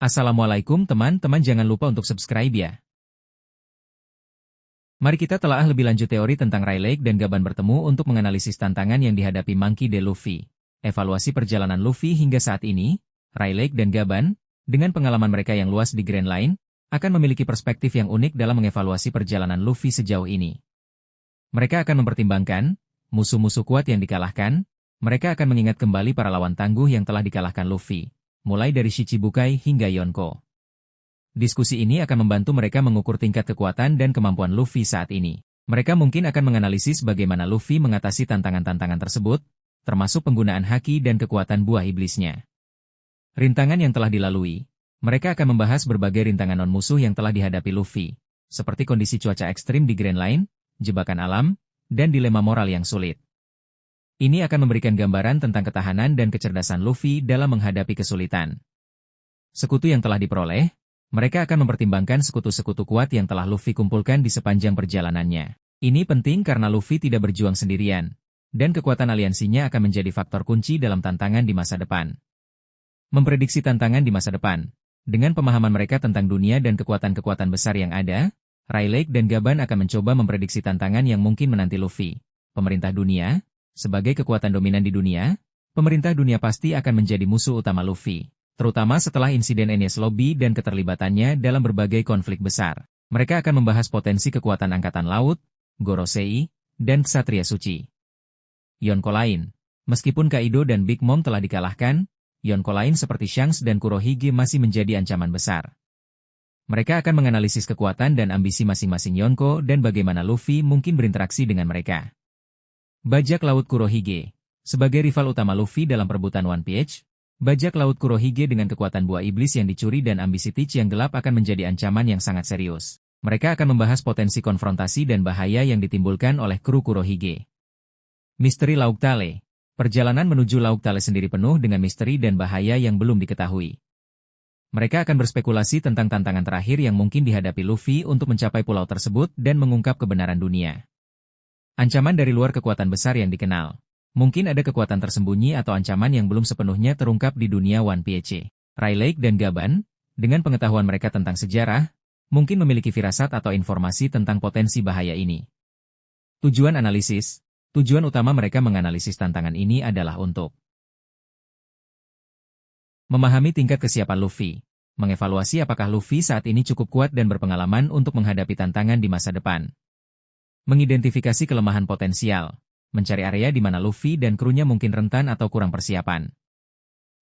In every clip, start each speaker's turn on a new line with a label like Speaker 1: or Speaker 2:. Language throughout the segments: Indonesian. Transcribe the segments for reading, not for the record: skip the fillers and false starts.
Speaker 1: Assalamualaikum teman-teman, jangan lupa untuk subscribe ya. Mari kita telaah lebih lanjut teori tentang Rayleigh dan Gaban bertemu untuk menganalisis tantangan yang dihadapi Monkey D. Luffy. Evaluasi perjalanan Luffy hingga saat ini, Rayleigh dan Gaban, dengan pengalaman mereka yang luas di Grand Line, akan memiliki perspektif yang unik dalam mengevaluasi perjalanan Luffy sejauh ini. Mereka akan mempertimbangkan musuh-musuh kuat yang dikalahkan, mereka akan mengingat kembali para lawan tangguh yang telah dikalahkan Luffy, mulai dari Shichibukai hingga Yonko. Diskusi ini akan membantu mereka mengukur tingkat kekuatan dan kemampuan Luffy saat ini. Mereka mungkin akan menganalisis bagaimana Luffy mengatasi tantangan-tantangan tersebut, termasuk penggunaan haki dan kekuatan buah iblisnya. Rintangan yang telah dilalui. Mereka akan membahas berbagai rintangan non-musuh yang telah dihadapi Luffy, seperti kondisi cuaca ekstrim di Grand Line, jebakan alam, dan dilema moral yang sulit. Ini akan memberikan gambaran tentang ketahanan dan kecerdasan Luffy dalam menghadapi kesulitan. Sekutu yang telah diperoleh, mereka akan mempertimbangkan sekutu-sekutu kuat yang telah Luffy kumpulkan di sepanjang perjalanannya. Ini penting karena Luffy tidak berjuang sendirian, dan kekuatan aliansinya akan menjadi faktor kunci dalam tantangan di masa depan. Memprediksi tantangan di masa depan. Dengan pemahaman mereka tentang dunia dan kekuatan-kekuatan besar yang ada, Rayleigh dan Gaban akan mencoba memprediksi tantangan yang mungkin menanti Luffy. Pemerintah dunia. Sebagai kekuatan dominan di dunia, pemerintah dunia pasti akan menjadi musuh utama Luffy, terutama setelah insiden Enies Lobby dan keterlibatannya dalam berbagai konflik besar. Mereka akan membahas potensi kekuatan Angkatan Laut, Gorosei, dan Ksatria Suci. Yonko lain. Meskipun Kaido dan Big Mom telah dikalahkan, Yonko lain seperti Shanks dan Kurohige masih menjadi ancaman besar. Mereka akan menganalisis kekuatan dan ambisi masing-masing Yonko dan bagaimana Luffy mungkin berinteraksi dengan mereka. Bajak Laut Kurohige. Sebagai rival utama Luffy dalam perebutan One Piece, Bajak Laut Kurohige dengan kekuatan buah iblis yang dicuri dan ambisi Teach yang gelap akan menjadi ancaman yang sangat serius. Mereka akan membahas potensi konfrontasi dan bahaya yang ditimbulkan oleh kru Kurohige. Misteri Lauk Tale. Perjalanan menuju Lauk Tale sendiri penuh dengan misteri dan bahaya yang belum diketahui. Mereka akan berspekulasi tentang tantangan terakhir yang mungkin dihadapi Luffy untuk mencapai pulau tersebut dan mengungkap kebenaran dunia. Ancaman dari luar kekuatan besar yang dikenal. Mungkin ada kekuatan tersembunyi atau ancaman yang belum sepenuhnya terungkap di dunia One Piece. Rayleigh dan Gaban, dengan pengetahuan mereka tentang sejarah, mungkin memiliki firasat atau informasi tentang potensi bahaya ini. Tujuan analisis. Tujuan utama mereka menganalisis tantangan ini adalah untuk memahami tingkat kesiapan Luffy, mengevaluasi apakah Luffy saat ini cukup kuat dan berpengalaman untuk menghadapi tantangan di masa depan. Mengidentifikasi kelemahan potensial, mencari area di mana Luffy dan krunya mungkin rentan atau kurang persiapan.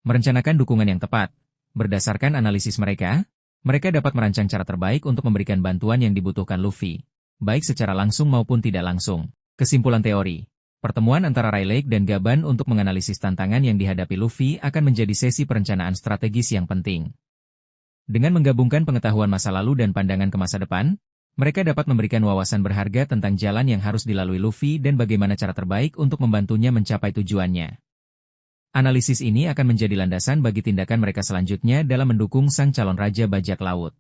Speaker 1: Merencanakan dukungan yang tepat. Berdasarkan analisis mereka, mereka dapat merancang cara terbaik untuk memberikan bantuan yang dibutuhkan Luffy, baik secara langsung maupun tidak langsung. Kesimpulan teori. Pertemuan antara Rayleigh dan Gaban untuk menganalisis tantangan yang dihadapi Luffy akan menjadi sesi perencanaan strategis yang penting. Dengan menggabungkan pengetahuan masa lalu dan pandangan ke masa depan, mereka dapat memberikan wawasan berharga tentang jalan yang harus dilalui Luffy dan bagaimana cara terbaik untuk membantunya mencapai tujuannya. Analisis ini akan menjadi landasan bagi tindakan mereka selanjutnya dalam mendukung sang calon Raja Bajak Laut.